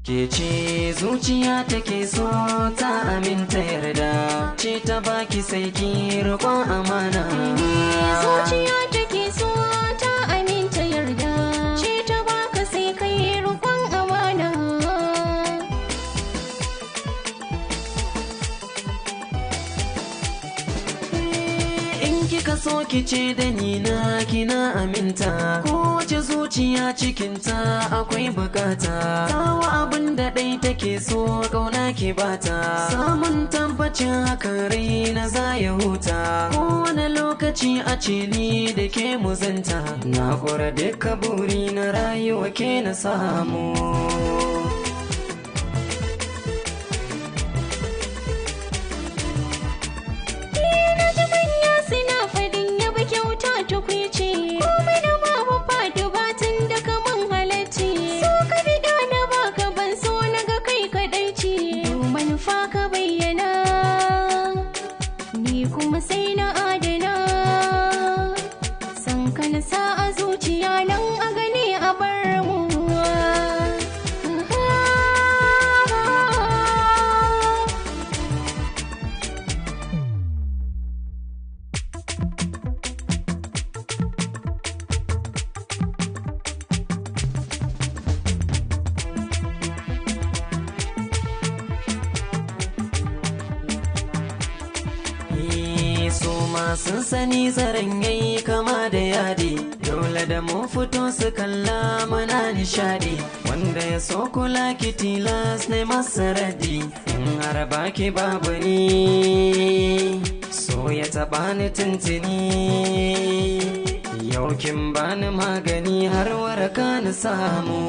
Ke ce zuciya take so ta aminta yarda ce ta baki sai ki roƙon amana. Zuciya take so ta aminta yarda ce ta baka sai kai roƙon amana. In kika so ki ce da ni na kina aminta, kowace zuciya cikinta akwai bukata. Tawa abin da ɗai take so ƙauna ki bata, samun tabbacin hakan rai na za ya huta. Kowane lokaci a ce ni da ke muzanta, na kura duka buri na rayuwa ke na samu. Komai da babu fadi batun da kaman halacci, so ka riga na baka ban so na ga kai kadai ce. Manufa ka bayyana ni kuma sai na adana, san ka na sa a zuciya nan a gani a bar mu. So masu sani zaren yayi kama da yadi, dole da mun fito su kalla mana nishadi. Wanda ya so kula ki tilas ne masa radi, in har baki babu ni so ya taba ni tuntuni. Yau kin bani magani har waraka na samu.